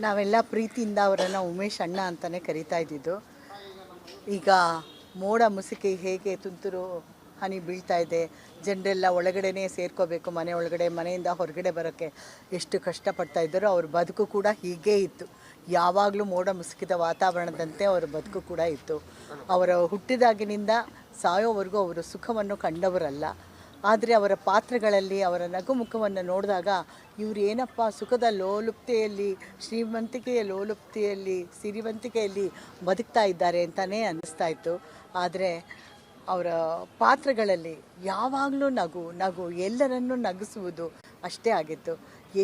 ನಾವೆಲ್ಲ ಪ್ರೀತಿಯಿಂದ ಅವರನ್ನು ಉಮೇಶ್ ಅಣ್ಣ ಅಂತಲೇ ಕರಿತಾ ಇದ್ದಿದ್ದು. ಈಗ ಮೋಡ ಮುಸುಕಿ ಹೇಗೆ ತುಂತುರು ಹನಿ ಬೀಳ್ತಾ ಇದೆ, ಜನರೆಲ್ಲ ಒಳಗಡೆನೇ ಸೇರ್ಕೋಬೇಕು, ಮನೆ ಒಳಗಡೆ, ಮನೆಯಿಂದ ಹೊರಗಡೆ ಬರೋಕ್ಕೆ ಎಷ್ಟು ಕಷ್ಟಪಡ್ತಾ ಇದ್ದಾರೋ ಅವ್ರ ಬದುಕು ಕೂಡ ಹೀಗೇ ಇತ್ತು. ಯಾವಾಗಲೂ ಮೋಡ ಮುಸುಕಿದ ವಾತಾವರಣದಂತೆ ಅವರ ಬದುಕು ಕೂಡ ಇತ್ತು. ಅವರ ಹುಟ್ಟಿದಾಗಿನಿಂದ ಸಾಯೋವರೆಗೂ ಅವರು ಸುಖವನ್ನು ಕಂಡವರಲ್ಲ. ಆದರೆ ಅವರ ಪಾತ್ರಗಳಲ್ಲಿ ಅವರ ನಗುಮುಖವನ್ನು ನೋಡಿದಾಗ ಇವರು ಏನಪ್ಪ ಸುಖದ ಲೋಲುಪ್ತೆಯಲ್ಲಿ, ಶ್ರೀಮಂತಿಕೆಯ ಲೋಲುಪ್ತೆಯಲ್ಲಿ, ಸಿರಿವಂತಿಕೆಯಲ್ಲಿ ಬದುಕ್ತಾ ಇದ್ದಾರೆ ಅಂತಲೇ ಅನ್ನಿಸ್ತಾ ಇತ್ತು. ಆದರೆ ಅವರ ಪಾತ್ರಗಳಲ್ಲಿ ಯಾವಾಗಲೂ ನಗು ಎಲ್ಲರನ್ನೂ ನಗಿಸುವುದು ಅಷ್ಟೇ ಆಗಿತ್ತು.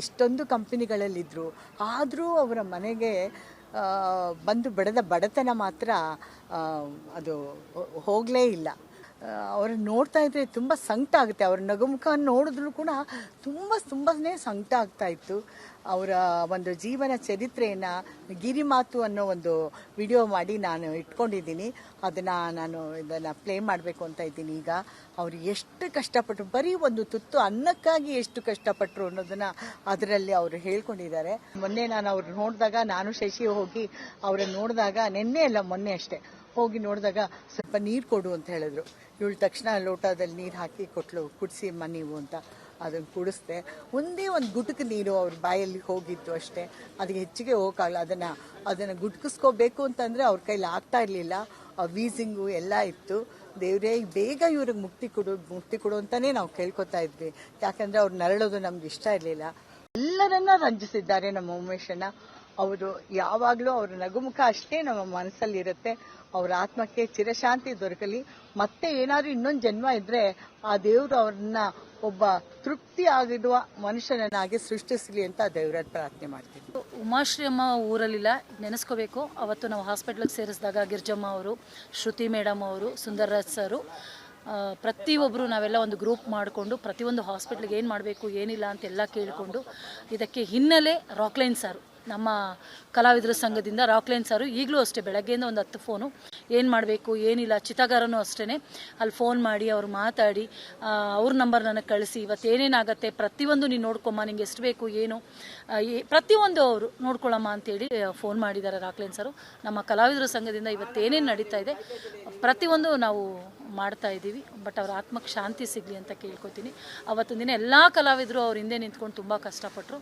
ಎಷ್ಟೊಂದು ಕಂಪನಿಗಳಲ್ಲಿದ್ದರು, ಆದರೂ ಅವರ ಮನೆಗೆ ಬಂದು ಬೆಳೆದ ಬಡತನ ಮಾತ್ರ ಅದು ಹೋಗಲೇ ಇಲ್ಲ. ಅವ್ರನ್ನ ನೋಡ್ತಾ ಇದ್ದರೆ ತುಂಬ ಸಂಕಟ ಆಗುತ್ತೆ. ಅವ್ರ ನಗುಮುಖ ನೋಡಿದ್ರೂ ಕೂಡ ತುಂಬನೇ ಸಂಕಟ ಆಗ್ತಾಯಿತ್ತು. ಅವರ ಒಂದು ಜೀವನ ಚರಿತ್ರೆಯನ್ನು ಗಿರಿಮಾತು ಅನ್ನೋ ಒಂದು ವಿಡಿಯೋ ಮಾಡಿ ನಾನು ಇಟ್ಕೊಂಡಿದ್ದೀನಿ. ಇದನ್ನು ಪ್ಲೇ ಮಾಡಬೇಕು ಅಂತ ಇದ್ದೀನಿ. ಈಗ ಅವರು ಎಷ್ಟು ಕಷ್ಟಪಟ್ಟರು, ಬರೀ ಒಂದು ತುತ್ತು ಅನ್ನಕ್ಕಾಗಿ ಎಷ್ಟು ಕಷ್ಟಪಟ್ಟರು ಅನ್ನೋದನ್ನು ಅದರಲ್ಲಿ ಅವರು ಹೇಳ್ಕೊಂಡಿದ್ದಾರೆ. ಮೊನ್ನೆ ನಾನು ಅವ್ರು ನೋಡಿದಾಗ, ನಾನು ಶಶಿ ಹೋಗಿ ಅವರನ್ನು ನೋಡಿದಾಗ, ಮೊನ್ನೆ ಅಷ್ಟೇ ಹೋಗಿ ನೋಡಿದಾಗ ಸ್ವಲ್ಪ ನೀರು ಕೊಡು ಅಂತ ಹೇಳಿದ್ರು. ಇವಳು ತಕ್ಷಣ ಲೋಟದಲ್ಲಿ ನೀರು ಹಾಕಿ ಕೊಟ್ಲು, ಕುಡಿಸಿ ಅಮ್ಮ ನೀವು ಅಂತ. ಅದನ್ನು ಕುಡಿಸ್ದೆ. ಒಂದೇ ಒಂದು ಗುಟುಕು ನೀರು ಅವ್ರ ಬಾಯಲ್ಲಿ ಹೋಗಿತ್ತು ಅಷ್ಟೇ, ಅದಕ್ಕೆ ಹೆಚ್ಚಿಗೆ ಹೋಗೋಕ್ಕಾಗಲ್ಲ. ಅದನ್ನು ಗುಟ್ಕಿಸ್ಕೋಬೇಕು ಅಂತಂದರೆ ಅವ್ರ ಕೈಲಿ ಆಗ್ತಾ ಇರಲಿಲ್ಲ. ವೀಸಿಂಗು ಎಲ್ಲ ಇತ್ತು. ದೇವರೇ ಬೇಗ ಇವ್ರಿಗೆ ಮುಕ್ತಿ ಕೊಡು ಅಂತಲೇ ನಾವು ಕೇಳ್ಕೊತಾ ಇದ್ವಿ. ಯಾಕಂದರೆ ಅವ್ರು ನರಳೋದು ನಮ್ಗೆ ಇಷ್ಟ ಇರಲಿಲ್ಲ. ಎಲ್ಲರನ್ನ ರಂಜಿಸಿದ್ದಾರೆ ನಮ್ಮ ಉಮೇಶಣ್ಣ. ಅವರು ಯಾವಾಗಲೂ ಅವ್ರ ನಗುಮುಖ ಅಷ್ಟೇ ನಮ್ಮ ಮನಸ್ಸಲ್ಲಿರುತ್ತೆ. ಅವರ ಆತ್ಮಕ್ಕೆ ಚಿರಶಾಂತಿ ದೊರಕಲಿ. ಮತ್ತೆ ಏನಾದರೂ ಇನ್ನೊಂದು ಜನ್ಮ ಇದ್ದರೆ ಆ ದೇವರು ಅವ್ರನ್ನ ಒಬ್ಬ ತೃಪ್ತಿ ಆಗಿರುವ ಮನುಷ್ಯನನ್ನಾಗಿ ಸೃಷ್ಟಿಸಲಿ ಅಂತ ದೇವರಲ್ಲಿ ಪ್ರಾರ್ಥನೆ ಮಾಡ್ತೀನಿ. ಉಮಾಶ್ರೀ ಅಮ್ಮ ಊರಲ್ಲಿಲ್ಲ, ನೆನೆಸ್ಕೋಬೇಕು. ಅವತ್ತು ನಾವು ಹಾಸ್ಪಿಟ್ಲಿಗೆ ಸೇರಿಸಿದಾಗ ಗಿರ್ಜಮ್ಮ ಅವರು, ಶ್ರುತಿ ಮೇಡಮ್ ಅವರು, ಸುಂದರ್ರಾಜ್ ಸರು, ಪ್ರತಿಯೊಬ್ಬರು ನಾವೆಲ್ಲ ಒಂದು ಗ್ರೂಪ್ ಮಾಡಿಕೊಂಡು ಪ್ರತಿಯೊಂದು ಹಾಸ್ಪಿಟ್ಲಿಗೆ ಏನು ಮಾಡಬೇಕು ಏನಿಲ್ಲ ಅಂತೆಲ್ಲ ಕೇಳಿಕೊಂಡು, ಇದಕ್ಕೆ ಹಿನ್ನೆಲೆ ರಾಕ್ಲೈನ್ ಸಾರು, ನಮ್ಮ ಕಲಾವಿದರ ಸಂಘದಿಂದ ರಾಕ್ಲೈನ್ ಸಾರು ಈಗಲೂ ಅಷ್ಟೇ ಬೆಳಗ್ಗೆಯಿಂದ ಒಂದು 10 ಫೋನು, ಏನು ಮಾಡಬೇಕು ಏನಿಲ್ಲ. ಚಿತಾಗಾರನೂ ಅಷ್ಟೇ ಅಲ್ಲಿ ಫೋನ್ ಮಾಡಿ ಅವ್ರು ಮಾತಾಡಿ ಅವ್ರ ನಂಬರ್ ನನಗೆ ಕಳಿಸಿ, ಇವತ್ತು ಏನೇನಾಗತ್ತೆ ಪ್ರತಿಯೊಂದು ನೀನು ನೋಡ್ಕೊಮ್ಮ, ನಿಂಗೆ ಎಷ್ಟು ಬೇಕು ಏನು ಪ್ರತಿಯೊಂದು ಅವರು ನೋಡ್ಕೊಳ್ಳಮ್ಮ ಅಂತೇಳಿ ಫೋನ್ ಮಾಡಿದ್ದಾರೆ ರಾಕ್ಲೈನ್ ಸಾರು. ನಮ್ಮ ಕಲಾವಿದರ ಸಂಘದಿಂದ ಇವತ್ತೇನೇನು ನಡೀತಾ ಇದೆ ಪ್ರತಿಯೊಂದು ನಾವು ಮಾಡ್ತಾ ಇದ್ದೀವಿ. ಬಟ್ ಅವ್ರ ಆತ್ಮಕ್ಕೆ ಶಾಂತಿ ಸಿಗಲಿ ಅಂತ ಕೇಳ್ಕೊತೀನಿ. ಅವತ್ತಿನ ದಿನ ಎಲ್ಲ ಕಲಾವಿದರು ಅವ್ರ ಹಿಂದೆ ನಿಂತ್ಕೊಂಡು ತುಂಬ ಕಷ್ಟಪಟ್ಟರು.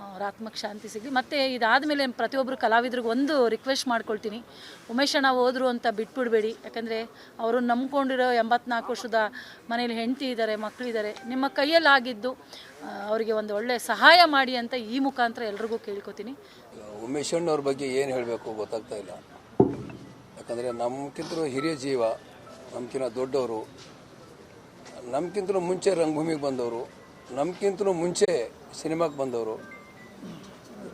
ಅವ್ರ ಆತ್ಮಕ್ಕೆ ಶಾಂತಿ ಸಿಗಲಿ. ಮತ್ತು ಇದಾದಮೇಲೆ ಪ್ರತಿಯೊಬ್ಬರು ಕಲಾವಿದ್ರಿಗೆ ಒಂದು ರಿಕ್ವೆಸ್ಟ್ ಮಾಡ್ಕೊಳ್ತೀನಿ, ಉಮೇಶಣ್ಣ ಹೋದರು ಅಂತ ಬಿಟ್ಬಿಡಬೇಡಿ. ಯಾಕಂದರೆ ಅವರು ನಂಬ್ಕೊಂಡಿರೋ 84 ವರ್ಷದ ಮನೇಲಿ ಹೆಂಡತಿ ಇದ್ದಾರೆ, ಮಕ್ಕಳಿದ್ದಾರೆ. ನಿಮ್ಮ ಕೈಯಲ್ಲಾಗಿದ್ದು ಅವರಿಗೆ ಒಂದು ಒಳ್ಳೆ ಸಹಾಯ ಮಾಡಿ ಅಂತ ಈ ಮುಖಾಂತರ ಎಲ್ರಿಗೂ ಕೇಳ್ಕೊತೀನಿ. ಉಮೇಶಣ್ಣವ್ರ ಬಗ್ಗೆ ಏನು ಹೇಳಬೇಕು ಗೊತ್ತಾಗ್ತಾ ಇಲ್ಲ. ಯಾಕಂದರೆ ನಮ್ಗಿಂತಲೂ ಹಿರಿಯ ಜೀವ, ನಮ್ಗಿಂತ ದೊಡ್ಡವರು, ನಮ್ಗಿಂತಲೂ ಮುಂಚೆ ರಂಗಭೂಮಿಗೆ ಬಂದವರು, ನಮ್ಗಿಂತಲೂ ಮುಂಚೆ ಸಿನಿಮಾಗೆ ಬಂದವರು,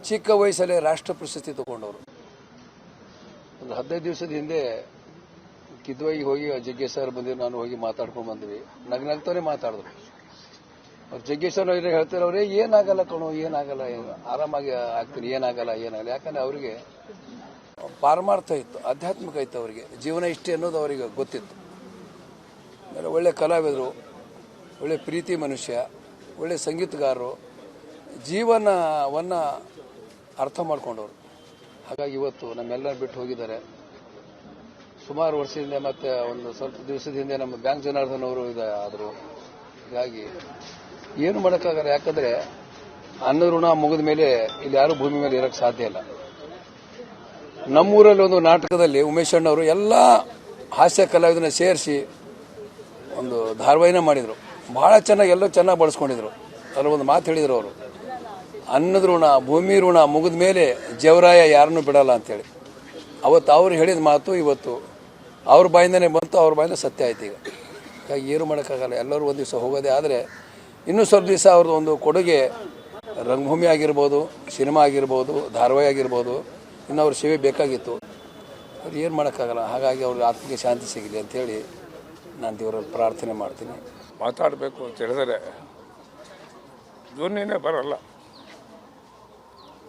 ಚಿಕ್ಕ ವಯಸ್ಸಲ್ಲೇ ರಾಷ್ಟ್ರ ಪ್ರಶಸ್ತಿ ತಗೊಂಡವರು. ಒಂದು 15 ದಿವಸದ ಹಿಂದೆ ಕಿದ್ವಾಯಿಗೆ ಹೋಗಿ ಜಗ್ಗೇಶ್ ಸರ್ ಬಂದಿದ್ದು, ನಾನು ಹೋಗಿ ಮಾತಾಡ್ಕೊಂಡು ಬಂದ್ವಿ. ನಗ್ನಗ್ತಾನೆ ಮಾತಾಡಿದ್ರು. ಅವ್ರು ಜಗ್ಗೇಶ್ ಸರ್ ಹೇಳ್ತಾರೆ, ಅವರೇ ಏನಾಗಲ್ಲ ಕಣೋ, ಏನಾಗಲ್ಲ, ಆರಾಮಾಗಿ ಆಗ್ತೀನಿ, ಏನಾಗಲ್ಲ. ಯಾಕಂದ್ರೆ ಅವರಿಗೆ ಪಾರಮಾರ್ಥ ಇತ್ತು, ಆಧ್ಯಾತ್ಮಿಕ ಇತ್ತು. ಅವರಿಗೆ ಜೀವನ ಇಷ್ಟೇ ಅನ್ನೋದು ಅವರಿಗೆ ಗೊತ್ತಿತ್ತು. ಆಮೇಲೆ ಒಳ್ಳೆ ಕಲಾವಿದರು, ಒಳ್ಳೆ ಪ್ರೀತಿ ಮನುಷ್ಯ, ಒಳ್ಳೆ ಸಂಗೀತಗಾರರು, ಜೀವನವನ್ನು ಅರ್ಥ ಮಾಡ್ಕೊಂಡವರು. ಹಾಗಾಗಿ ಇವತ್ತು ನಮ್ಮೆಲ್ಲರ ಬಿಟ್ಟು ಹೋಗಿದ್ದಾರೆ. ಸುಮಾರು ವರ್ಷದಿಂದ, ಮತ್ತೆ ಒಂದು ಸ್ವಲ್ಪ ದಿವಸದ ಹಿಂದೆ ನಮ್ಮ ಬ್ಯಾಂಕ್ ಜನಾರ್ದನ್ ಅವರು ಆದರು. ಹೀಗಾಗಿ ಏನು ಮಾಡೋಕ್ಕಾಗಲ್ಲ. ಯಾಕಂದರೆ ಅನ್ನ ಋಣ ಮುಗಿದ ಮೇಲೆ ಇಲ್ಲಿ ಯಾರೂ ಭೂಮಿ ಮೇಲೆ ಇರೋಕ್ಕೆ ಸಾಧ್ಯ ಇಲ್ಲ. ನಮ್ಮೂರಲ್ಲಿ ಒಂದು ನಾಟಕದಲ್ಲಿ ಉಮೇಶಣ್ಣವರು ಎಲ್ಲ ಹಾಸ್ಯ ಕಲಾವಿದನ್ನ ಸೇರಿಸಿ ಒಂದು ಧಾರಾವಾಹಿನ ಮಾಡಿದರು. ಬಹಳ ಚೆನ್ನಾಗಿ, ಎಲ್ಲರೂ ಚೆನ್ನಾಗಿ ಬಳಸ್ಕೊಂಡಿದ್ರು. ಅದರ ಒಂದು ಮಾತು ಹೇಳಿದರು ಅವರು, ಅನ್ನದ ಋಣ, ಭೂಮಿ ಋಣ ಮುಗಿದ ಮೇಲೆ ಜವರಾಯ ಯಾರನ್ನೂ ಬಿಡಲ್ಲ ಅಂತೇಳಿ. ಅವತ್ತು ಅವ್ರು ಹೇಳಿದ ಮಾತು ಇವತ್ತು ಅವ್ರ ಬಾಯಿಂದನೇ ಬಂತು, ಅವ್ರ ಬಾಯಿಂದ ಸತ್ಯ ಆಯ್ತು. ಈಗ ಹಾಗಾಗಿ ಏನು ಮಾಡೋಕ್ಕಾಗಲ್ಲ. ಎಲ್ಲರೂ ಒಂದು ದಿವಸ ಹೋಗೋದೇ. ಆದರೆ ಇನ್ನೂ ಸ್ವಲ್ಪ ದಿವಸ ಅವ್ರದ್ದು ಒಂದು ಕೊಡುಗೆ ರಂಗಭೂಮಿ ಆಗಿರ್ಬೋದು, ಸಿನಿಮಾ ಆಗಿರ್ಬೋದು, ಧಾರಾವಾಹಿ ಆಗಿರ್ಬೋದು, ಇನ್ನು ಅವ್ರ ಸೇವೆ ಬೇಕಾಗಿತ್ತು. ಅವ್ರು ಏನು ಮಾಡೋಕ್ಕಾಗಲ್ಲ. ಹಾಗಾಗಿ ಅವ್ರಿಗೆ ಆತ್ಮಕ್ಕೆ ಶಾಂತಿ ಸಿಗಲಿ ಅಂಥೇಳಿ ನಾನು ದೇವರಲ್ಲಿ ಪ್ರಾರ್ಥನೆ ಮಾಡ್ತೀನಿ. ಮಾತಾಡಬೇಕು ಅಂತ ಹೇಳಿದರೆ ಧ್ವನಿನೇ ಬರಲ್ಲ.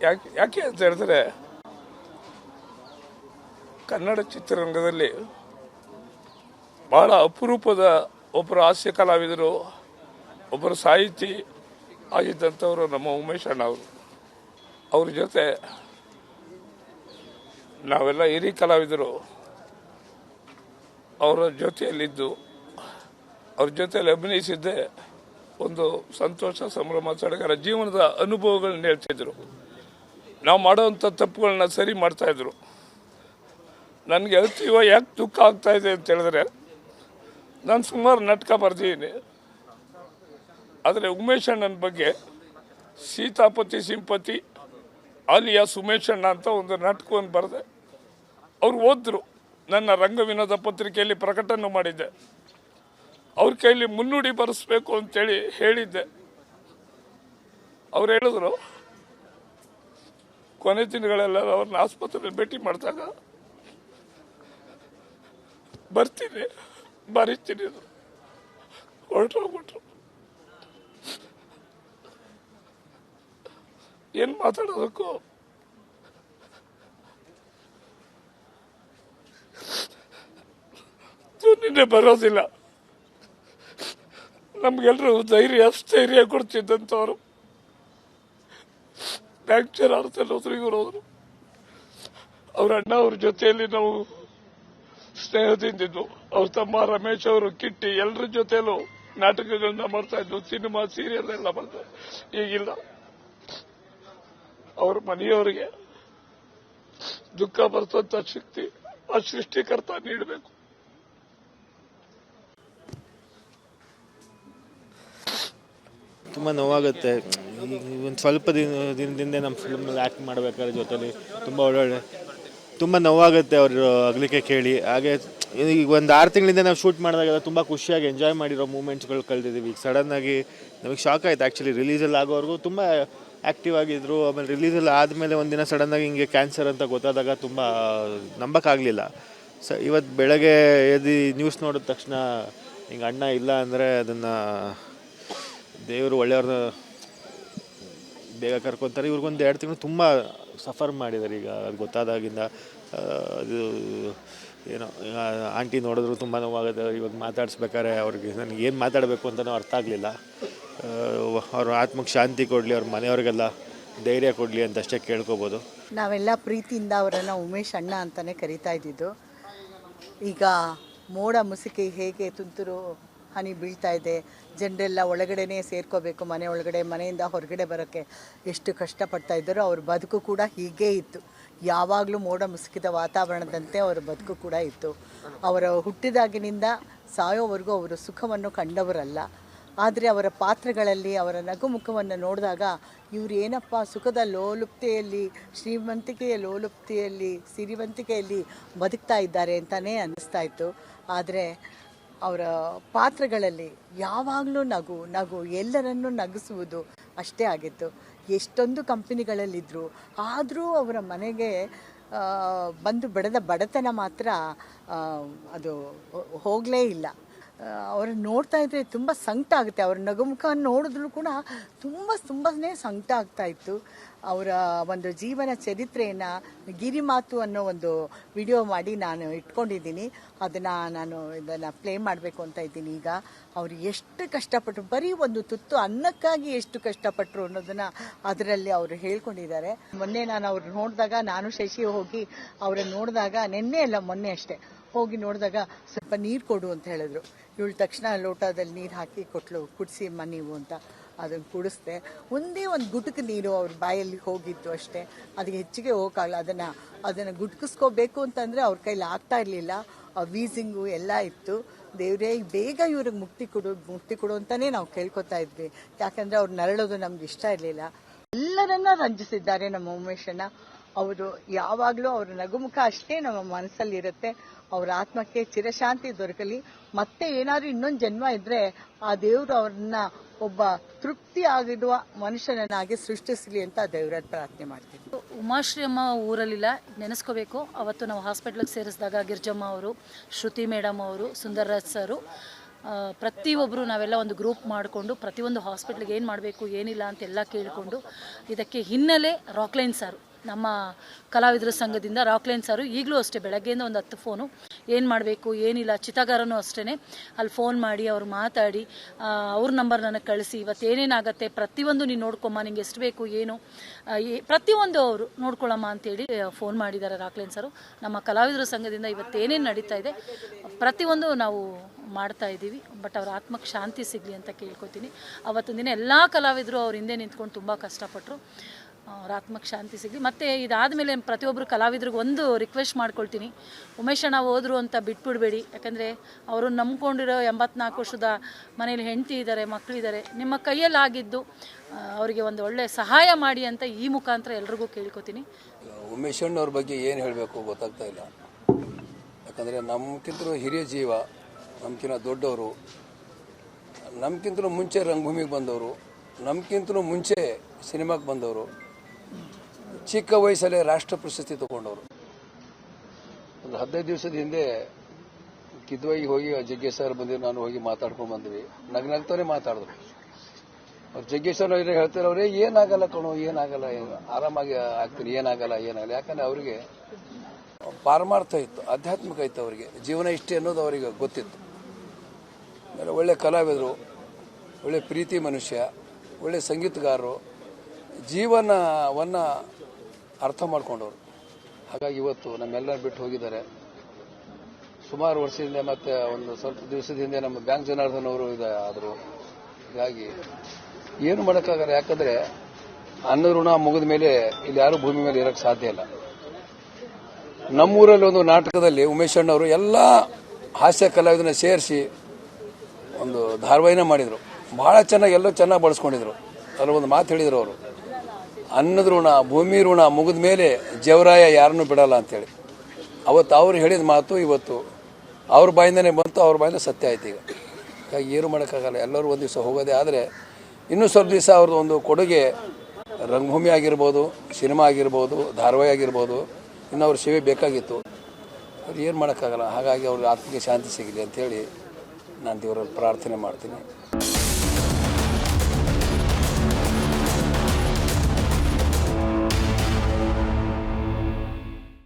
ಯಾಕೆ ಅಂತ ಹೇಳಿದ್ರೆ, ಕನ್ನಡ ಚಿತ್ರರಂಗದಲ್ಲಿ ಬಹಳ ಅಪರೂಪದ ಒಬ್ಬರು ಹಾಸ್ಯ ಕಲಾವಿದರು, ಒಬ್ಬರು ಸಾಹಿತಿ ಆಗಿದ್ದಂಥವರು ನಮ್ಮ ಉಮೇಶ್ ಅಣ್ಣ ಅವರು. ಅವ್ರ ಜೊತೆ ನಾವೆಲ್ಲ ಹಿರಿಯ ಕಲಾವಿದರು ಅವರ ಜೊತೆಯಲ್ಲಿದ್ದು ಅವ್ರ ಜೊತೆಯಲ್ಲಿ ಅಭಿನಯಿಸಿದ್ದೆ ಒಂದು ಸಂತೋಷ, ಸಂಭ್ರಮ, ಸಡಗರ, ಜೀವನದ ಅನುಭವಗಳನ್ನ ಹೇಳ್ತಿದ್ರು. ನಾವು ಮಾಡೋವಂಥ ತಪ್ಪುಗಳನ್ನ ಸರಿ ಮಾಡ್ತಾಯಿದ್ರು. ನನಗೆ ಅತೀವ ಯಾಕೆ ದುಃಖ ಆಗ್ತಾಯಿದೆ ಅಂತ ಹೇಳಿದ್ರೆ, ನಾನು ಸುಮಾರು ನಾಟಕ ಬರ್ದಿದ್ದೀನಿ. ಆದರೆ ಉಮೇಶ್ ಅಣ್ಣನ ಬಗ್ಗೆ ಸೀತಾಪತಿ ಸಿಂಪತಿ ಆಲಿಯಾಸ್ ಉಮೇಶ್ ಅಣ್ಣ ಅಂತ ಒಂದು ನಾಟಕವನ್ನು ಬರೆದೆ. ಅವ್ರು ಓದಿದ್ರು. ನನ್ನ ರಂಗವಿನೋದ ಪತ್ರಿಕೆಯಲ್ಲಿ ಪ್ರಕಟಣೆ ಮಾಡಿದ್ದೆ. ಅವ್ರ ಕೈಲಿ ಮುನ್ನುಡಿ ಬರೆಸ್ಬೇಕು ಅಂತೇಳಿ ಹೇಳಿದ್ದೆ. ಅವ್ರು ಹೇಳಿದ್ರು, ಕೊನೆ ದಿನಗಳೆಲ್ಲ ಅವ್ರನ್ನ ಆಸ್ಪತ್ರೆಯಲ್ಲಿ ಭೇಟಿ ಮಾಡಿದಾಗ ಬರ್ತೀನಿ ಬರೀತೀನಿ ಹೊರಟೋಗ್ಬಿಟ್ರು. ಏನು ಮಾತಾಡೋದಕ್ಕೂ ನಿನ್ನೆ ಬರೋದಿಲ್ಲ. ನಮ್ಗೆಲ್ಲರೂ ಸ್ಥೈರ್ಯ ಕೊಡ್ತಿದ್ದಂಥವ್ರು ಫ್ರ್ಯಾಕ್ಚರ್ ಆರ್ತಲ್ಲಿ ಹೋದ್ರು, ಇವರು ಹೋದ್ರು. ಅವ್ರ ಅಣ್ಣ ಅವ್ರ ಜೊತೆಯಲ್ಲಿ ನಾವು ಸ್ನೇಹದಿಂದಿದ್ದು. ಅವ್ರ ತಮ್ಮ ರಮೇಶ್ ಅವರು, ಕಿಟ್ಟಿ, ಎಲ್ಲರ ಜೊತೆಯಲ್ಲೂ ನಾಟಕಗಳನ್ನ ಮಾಡ್ತಾ ಇದ್ದು, ಸಿನಿಮಾ ಸೀರಿಯಲ್ ಎಲ್ಲ ಮಾಡ್ತಾ. ಈಗಿಲ್ಲ. ಅವ್ರ ಮನೆಯವರಿಗೆ ದುಃಖ ಬರ್ತಂತ ಶಕ್ತಿ ಆ ಸೃಷ್ಟಿಕರ್ತ ನೀಡಬೇಕು. ತುಂಬ ನೋವಾಗುತ್ತೆ. ಒಂದು ಸ್ವಲ್ಪ ದಿನದಿಂದ ನಮ್ಮ ಫಿಲ್ಮ್ನಲ್ಲಿ ಆ್ಯಕ್ಟ್ ಮಾಡಬೇಕಾದ್ರೆ ಜೊತೆಲಿ ತುಂಬ ಒಳ್ಳೊಳ್ಳೆ ತುಂಬ ನೋವಾಗುತ್ತೆ ಅವರು ಅಗಲಿಕೆ ಕೇಳಿ. ಹಾಗೆ ಈಗ ಒಂದು 6 ತಿಂಗಳಿಂದ ನಾವು ಶೂಟ್ ಮಾಡಿದಾಗೆಲ್ಲ ತುಂಬ ಖುಷಿಯಾಗಿ ಎಂಜಾಯ್ ಮಾಡಿರೋ ಮೂಮೆಂಟ್ಸ್ಗಳು ಕಳೆದಿದ್ದೀವಿ. ಈಗ ಸಡನ್ನಾಗಿ ನಮಗೆ ಶಾಕ್ ಆಯಿತು. ಆ್ಯಕ್ಚುಲಿ ರಿಲೀಸಲ್ಲಿ ಆಗೋವರೆಗೂ ತುಂಬ ಆ್ಯಕ್ಟಿವ್ ಆಗಿದ್ದರು. ಆಮೇಲೆ ರಿಲೀಸಲ್ಲಿ ಆದಮೇಲೆ ಒಂದಿನ ಸಡನ್ನಾಗಿ ಹಿಂಗೆ ಕ್ಯಾನ್ಸರ್ ಅಂತ ಗೊತ್ತಾದಾಗ ತುಂಬ ನಂಬಕ್ಕಾಗಲಿಲ್ಲ. ಇವತ್ತು ಬೆಳಗ್ಗೆ ಎದ್ದು ನ್ಯೂಸ್ ನೋಡಿದ ತಕ್ಷಣ ಹಿಂಗೆ ಅಣ್ಣ ಇಲ್ಲ ಅಂದರೆ ಅದನ್ನು ದೇವರು ಒಳ್ಳೆಯವ್ರನ್ನ ಬೇಗ ಕರ್ಕೊತಾರೆ. ಇವ್ರಿಗೊಂದು 2 ತಿಂಗಳು ತುಂಬ ಸಫರ್ ಮಾಡಿದ್ದಾರೆ. ಈಗ ಅದು ಗೊತ್ತಾದಾಗಿಂದ ಅದು ಏನೋ ಆಂಟಿ ನೋಡಿದ್ರು ತುಂಬ ನೋವಾಗುತ್ತೆ. ಇವಾಗ ಮಾತಾಡಿಸ್ಬೇಕಾದ್ರೆ ಅವ್ರಿಗೆ ನನಗೆ ಏನು ಮಾತಾಡಬೇಕು ಅಂತಲೂ ಅರ್ಥ ಆಗಲಿಲ್ಲ. ಅವ್ರ ಆತ್ಮಕ್ಕೆ ಶಾಂತಿ ಕೊಡಲಿ, ಅವ್ರ ಮನೆಯವ್ರಿಗೆಲ್ಲ ಧೈರ್ಯ ಕೊಡಲಿ ಅಂತ ಅಷ್ಟೇ ಕೇಳ್ಕೊಬೋದು. ನಾವೆಲ್ಲ ಪ್ರೀತಿಯಿಂದ ಅವರನ್ನು ಉಮೇಶ್ ಅಣ್ಣ ಅಂತಲೇ ಕರಿತಾ ಇದ್ದಿದ್ದು. ಈಗ ಮೋಡ ಮುಸುಕಿ ಹೇಗೆ ತುಂತುರು ಹನಿ ಬೀಳ್ತಾ ಇದೆ, ಜನರೆಲ್ಲ ಒಳಗಡೆನೇ ಸೇರ್ಕೋಬೇಕು, ಮನೆ ಒಳಗಡೆ, ಮನೆಯಿಂದ ಹೊರಗಡೆ ಬರೋಕ್ಕೆ ಎಷ್ಟು ಕಷ್ಟಪಡ್ತಾ ಇದ್ದಾರೋ ಅವ್ರ ಬದುಕು ಕೂಡ ಹೀಗೇ ಇತ್ತು. ಯಾವಾಗಲೂ ಮೋಡ ಮುಸುಕಿದ ವಾತಾವರಣದಂತೆ ಅವರ ಬದುಕು ಕೂಡ ಇತ್ತು. ಅವರ ಹುಟ್ಟಿದಾಗಿನಿಂದ ಸಾಯೋವರೆಗೂ ಅವರು ಸುಖವನ್ನು ಕಂಡವರಲ್ಲ. ಆದರೆ ಅವರ ಪಾತ್ರಗಳಲ್ಲಿ ಅವರ ನಗುಮುಖವನ್ನು ನೋಡಿದಾಗ ಇವರು ಏನಪ್ಪ ಸುಖದ ಲೋಲುಪ್ತೆಯಲ್ಲಿ, ಶ್ರೀಮಂತಿಕೆಯ ಲೋಲುಪ್ತೆಯಲ್ಲಿ, ಸಿರಿವಂತಿಕೆಯಲ್ಲಿ ಬದುಕ್ತಾ ಇದ್ದಾರೆ ಅಂತಲೇ ಅನ್ನಿಸ್ತಾ ಇತ್ತು. ಆದರೆ ಅವರ ಪಾತ್ರಗಳಲ್ಲಿ ಯಾವಾಗಲೂ ನಗು ಎಲ್ಲರನ್ನೂ ನಗಿಸುವುದು ಅಷ್ಟೇ ಆಗಿತ್ತು. ಎಷ್ಟೊಂದು ಕಂಪನಿಗಳಲ್ಲಿದ್ದರು, ಆದರೂ ಅವರ ಮನೆಗೆ ಬಂದು ಬೆಳೆದ ಬಡತನ ಮಾತ್ರ ಅದು ಹೋಗಲೇ ಇಲ್ಲ. ಅವ್ರನ್ನ ನೋಡ್ತಾ ಇದ್ದರೆ ತುಂಬ ಸಂಕಟ ಆಗುತ್ತೆ. ಅವ್ರ ನಗುಮುಖ ನೋಡಿದ್ರು ಕೂಡ ತುಂಬನೇ ಸಂಕಟ ಆಗ್ತಾಯಿತ್ತು. ಅವರ ಒಂದು ಜೀವನ ಚರಿತ್ರೆಯನ್ನು ಗಿರಿಮಾತು ಅನ್ನೋ ಒಂದು ವಿಡಿಯೋ ಮಾಡಿ ನಾನು ಇಟ್ಕೊಂಡಿದ್ದೀನಿ. ಇದನ್ನು ಪ್ಲೇ ಮಾಡಬೇಕು ಅಂತ ಇದ್ದೀನಿ. ಈಗ ಅವರು ಎಷ್ಟು ಕಷ್ಟಪಟ್ಟರು, ಬರೀ ಒಂದು ತುತ್ತು ಅನ್ನಕ್ಕಾಗಿ ಎಷ್ಟು ಕಷ್ಟಪಟ್ಟರು ಅನ್ನೋದನ್ನು ಅದರಲ್ಲಿ ಅವರು ಹೇಳ್ಕೊಂಡಿದ್ದಾರೆ. ಮೊನ್ನೆ ನಾನು ಅವ್ರು ನೋಡಿದಾಗ, ನಾನು ಶಶಿ ಹೋಗಿ ಅವರನ್ನು ನೋಡಿದಾಗ, ಮೊನ್ನೆ ಅಷ್ಟೇ ಹೋಗಿ ನೋಡಿದಾಗ ಸ್ವಲ್ಪ ನೀರು ಕೊಡು ಅಂತ ಹೇಳಿದ್ರು. ಇವಳು ತಕ್ಷಣ ಲೋಟದಲ್ಲಿ ನೀರು ಹಾಕಿ ಕೊಟ್ಲು, ಕುಡಿಸಿಮ್ಮ ನೀವು ಅಂತ. ಅದನ್ನು ಕುಡಿಸ್ದೆ. ಒಂದೇ ಒಂದು ಗುಟುಕು ನೀರು ಅವ್ರ ಬಾಯಲ್ಲಿ ಹೋಗಿತ್ತು ಅಷ್ಟೇ. ಅದಕ್ಕೆ ಹೆಚ್ಚಿಗೆ ಹೋಗಲ್ಲ. ಅದನ್ನು ಗುಟ್ಕಿಸ್ಕೋಬೇಕು ಅಂತಂದರೆ ಅವ್ರ ಕೈಲಿ ಆಗ್ತಾ ಇರಲಿಲ್ಲ. ವೀಸಿಂಗು ಎಲ್ಲ ಇತ್ತು. ದೇವರೇ ಬೇಗ ಇವ್ರಿಗೆ ಮುಕ್ತಿ ಕೊಡು ಅಂತಲೇ ನಾವು ಕೇಳ್ಕೊತಾ ಇದ್ವಿ. ಯಾಕಂದರೆ ಅವ್ರು ನರಳೋದು ನಮ್ಗೆ ಇಷ್ಟ ಇರಲಿಲ್ಲ. ಎಲ್ಲರನ್ನ ರಂಜಿಸಿದ್ದಾರೆ ನಮ್ಮ ಉಮೇಶಣ್ಣ. ಅವರು ಯಾವಾಗಲೂ ಅವ್ರ ನಗುಮುಖ ಅಷ್ಟೇ ನಮ್ಮ ಮನಸ್ಸಲ್ಲಿರುತ್ತೆ. ಅವ್ರ ಆತ್ಮಕ್ಕೆ ಚಿರಶಾಂತಿ ದೊರಕಲಿ. ಮತ್ತೆ ಏನಾದರೂ ಇನ್ನೊಂದು ಜನ್ಮ ಇದ್ದರೆ ಆ ದೇವರು ಅವ್ರನ್ನ ಒಬ್ಬ ತೃಪ್ತಿ ಆಗಿರುವ ಮನುಷ್ಯನನ್ನಾಗಿ ಸೃಷ್ಟಿಸಲಿ ಅಂತ ದೇವರಲ್ಲಿ ಪ್ರಾರ್ಥನೆ ಮಾಡ್ತೀನಿ. ಉಮಾಶ್ರೀ ಅಮ್ಮ ಊರಲ್ಲಿಲ್ಲ, ನೆನೆಸ್ಕೋಬೇಕು. ಅವತ್ತು ನಾವು ಹಾಸ್ಪಿಟ್ಲಿಗೆ ಸೇರಿಸಿದಾಗ ಗಿರ್ಜಮ್ಮ ಅವರು, ಶ್ರುತಿ ಮೇಡಮ್ ಅವರು, ಸುಂದರ್ರಾಜ್ ಸರು, ಪ್ರತಿಯೊಬ್ಬರು ನಾವೆಲ್ಲ ಒಂದು ಗ್ರೂಪ್ ಮಾಡಿಕೊಂಡು ಪ್ರತಿಯೊಂದು ಹಾಸ್ಪಿಟ್ಲಿಗೆ ಏನು ಮಾಡಬೇಕು ಏನಿಲ್ಲ ಅಂತೆಲ್ಲ ಕೇಳಿಕೊಂಡು, ಇದಕ್ಕೆ ಹಿನ್ನೆಲೆ ರಾಕ್ಲೈನ್ ಸರ್ ನಮ್ಮ ಕಲಾವಿದರ ಸಂಘದಿಂದ ರಾಕ್ಲೈನ್ ಸರು ಈಗಲೂ ಅಷ್ಟೇ ಬೆಳಗ್ಗೆಯಿಂದ ಒಂದು 10 ಫೋನು ಏನು ಮಾಡಬೇಕು ಏನಿಲ್ಲ. ಚಿತಾಗಾರನೂ ಅಷ್ಟೇ ಅಲ್ಲಿ ಫೋನ್ ಮಾಡಿ ಅವ್ರು ಮಾತಾಡಿ ಅವ್ರ ನಂಬರ್ ನನಗೆ ಕಳಿಸಿ ಇವತ್ತೇನೇನಾಗತ್ತೆ ಪ್ರತಿಯೊಂದು ನೀನು ನೋಡ್ಕೊಮ್ಮ, ನಿಂಗೆ ಎಷ್ಟು ಬೇಕು ಏನು ಪ್ರತಿಯೊಂದು ಅವರು ನೋಡ್ಕೊಳ್ಳಮ್ಮ ಅಂತೇಳಿ ಫೋನ್ ಮಾಡಿದ್ದಾರೆ ರಾಕ್ಲೈನ್ ಸರು. ನಮ್ಮ ಕಲಾವಿದರ ಸಂಘದಿಂದ ಇವತ್ತೇನೇನು ನಡೀತಾ ಇದೆ ಪ್ರತಿಯೊಂದು ನಾವು ಮಾಡ್ತಾ ಇದ್ದೀವಿ. ಬಟ್ ಅವ್ರ ಆತ್ಮಕ್ಕೆ ಶಾಂತಿ ಸಿಗಲಿ ಅಂತ ಕೇಳ್ಕೊತೀನಿ. ಅವತ್ತಿನ ದಿನ ಎಲ್ಲ ಕಲಾವಿದರು ಅವ್ರ ಹಿಂದೆ ನಿಂತ್ಕೊಂಡು ತುಂಬ ಕಷ್ಟಪಟ್ಟರು. ಅವ್ರ ಆತ್ಮಕ್ಕೆ ಶಾಂತಿ ಸಿಗಲಿ. ಮತ್ತು ಇದಾದಮೇಲೆ ಪ್ರತಿಯೊಬ್ಬರು ಕಲಾವಿದ್ರಿಗೆ ಒಂದು ರಿಕ್ವೆಸ್ಟ್ ಮಾಡ್ಕೊಳ್ತೀನಿ, ಉಮೇಶ್ ಅಣ್ಣ ಹೋದ್ರು ಅಂತ ಬಿಟ್ಬಿಡಬೇಡಿ. ಯಾಕಂದರೆ ಅವರು ನಂಬ್ಕೊಂಡಿರೋ 84 ವರ್ಷದ ಮನೇಲಿ ಹೆಂಡತಿ ಇದ್ದಾರೆ, ಮಕ್ಕಳಿದ್ದಾರೆ. ನಿಮ್ಮ ಕೈಯಲ್ಲಿ ಆಗಿದ್ದು ಅವರಿಗೆ ಒಂದು ಒಳ್ಳೆ ಸಹಾಯ ಮಾಡಿ ಅಂತ ಈ ಮುಖಾಂತರ ಎಲ್ರಿಗೂ ಕೇಳ್ಕೊತೀನಿ. ಉಮೇಶ್ ಅಣ್ಣವ್ರ ಬಗ್ಗೆ ಏನು ಹೇಳಬೇಕು ಗೊತ್ತಾಗ್ತಾ ಇಲ್ಲ. ಯಾಕಂದರೆ ನಮ್ಗಿಂತಲೂ ಹಿರಿಯ ಜೀವ, ನಮ್ಗಿಂತ ದೊಡ್ಡವರು, ನಮ್ಗಿಂತಲೂ ಮುಂಚೆ ರಂಗಭೂಮಿಗೆ ಬಂದವರು, ನಮ್ಗಿಂತಲೂ ಮುಂಚೆ ಸಿನಿಮಾಗೆ ಬಂದವರು, ಚಿಕ್ಕ ವಯಸ್ಸಲ್ಲೇ ರಾಷ್ಟ್ರ ಪ್ರಶಸ್ತಿ ತಗೊಂಡವರು. ಒಂದು 15 ದಿವಸದ ಹಿಂದೆ ಕಿದ್ವಾಗಿ ಹೋಗಿ ಜಗ್ಗೇಶ್ ಸರ್ ಬಂದಿದ್ದು, ನಾನು ಹೋಗಿ ಮಾತಾಡ್ಕೊಂಡು ಬಂದ್ವಿ. ನಗ್ನಗ್ತಾನೆ ಮಾತಾಡಿದ್ರು. ಅವ್ರು ಜಗ್ಗೇಶ್ ಸರ್ ಹೇಳ್ತಾರೆ, ಅವರೇ ಏನಾಗಲ್ಲ ಕಣೋ, ಏನಾಗಲ್ಲ, ಆರಾಮಾಗಿ ಆಗ್ತೀನಿ, ಏನಾಗಲ್ಲ. ಯಾಕಂದ್ರೆ ಅವರಿಗೆ ಪಾರಮಾರ್ಥ ಇತ್ತು, ಆಧ್ಯಾತ್ಮಿಕ ಇತ್ತು. ಅವರಿಗೆ ಜೀವನ ಇಷ್ಟೇ ಅನ್ನೋದು ಅವರಿಗೆ ಗೊತ್ತಿತ್ತು. ಒಳ್ಳೆ ಕಲಾವಿದರು, ಒಳ್ಳೆ ಪ್ರೀತಿ ಮನುಷ್ಯ, ಒಳ್ಳೆ ಸಂಗೀತಗಾರರು, ಜೀವನವನ್ನು ಅರ್ಥ ಮಾಡ್ಕೊಂಡವರು. ಹಾಗಾಗಿ ಇವತ್ತು ನಮ್ಮೆಲ್ಲರೂ ಬಿಟ್ಟು ಹೋಗಿದ್ದಾರೆ. ಸುಮಾರು ವರ್ಷದಿಂದ ಮತ್ತೆ ಒಂದು ಸ್ವಲ್ಪ ದಿವಸದ ಹಿಂದೆ ನಮ್ಮ ಬ್ಯಾಂಕ್ ಜನಾರ್ದನ್ ಅವರು ಆದರು. ಹೀಗಾಗಿ ಏನು ಮಾಡೋಕ್ಕಾಗಲ್ಲ. ಯಾಕಂದರೆ ಅನ್ನ ಋಣ ಮುಗಿದ ಮೇಲೆ ಇಲ್ಲಿ ಯಾರೂ ಭೂಮಿ ಮೇಲೆ ಇರೋಕ್ಕೆ ಸಾಧ್ಯ ಇಲ್ಲ. ನಮ್ಮೂರಲ್ಲಿ ಒಂದು ನಾಟಕದಲ್ಲಿ ಉಮೇಶ್ ಅಣ್ಣವರು ಎಲ್ಲ ಹಾಸ್ಯ ಕಲಾವಿದನ ಸೇರಿಸಿ ಒಂದು ಧಾರಾವಾಹಿನ ಮಾಡಿದರು. ಭಾಳ ಚೆನ್ನಾಗಿ ಎಲ್ಲರೂ ಚೆನ್ನಾಗಿ ಬಳಸ್ಕೊಂಡಿದ್ರು. ಅದರ ಒಂದು ಮಾತು ಹೇಳಿದರು ಅವರು, ಅನ್ನದ ಋಣ ಭೂಮಿ ಋಣ ಮುಗಿದ ಮೇಲೆ ಜವರಾಯ ಯಾರನ್ನೂ ಬಿಡಲ್ಲ ಅಂತೇಳಿ. ಅವತ್ತು ಅವ್ರು ಹೇಳಿದ ಮಾತು ಇವತ್ತು ಅವ್ರ ಬಾಯಿಂದನೇ ಬಂತು, ಅವ್ರ ಬಾಯಿಂದ ಸತ್ಯ ಆಯ್ತು. ಈಗ ಹಾಗಾಗಿ ಏನು ಮಾಡೋಕ್ಕಾಗಲ್ಲ. ಎಲ್ಲರೂ ಒಂದು ದಿವಸ ಹೋಗೋದೇ. ಆದರೆ ಇನ್ನೂ ಸ್ವಲ್ಪ ದಿವಸ ಅವ್ರದ್ದು ಒಂದು ಕೊಡುಗೆ ರಂಗಭೂಮಿ ಆಗಿರ್ಬೋದು, ಸಿನಿಮಾ ಆಗಿರ್ಬೋದು, ಧಾರಾವಾಹಿ ಆಗಿರ್ಬೋದು, ಇನ್ನು ಅವ್ರ ಸೇವೆ ಬೇಕಾಗಿತ್ತು. ಅವ್ರು ಏನು ಮಾಡೋಕ್ಕಾಗಲ್ಲ. ಹಾಗಾಗಿ ಅವ್ರಿಗೆ ಆತ್ಮಕ್ಕೆ ಶಾಂತಿ ಸಿಗಲಿ ಅಂಥೇಳಿ ನಾನು ದೇವರಲ್ಲಿ ಪ್ರಾರ್ಥನೆ ಮಾಡ್ತೀನಿ.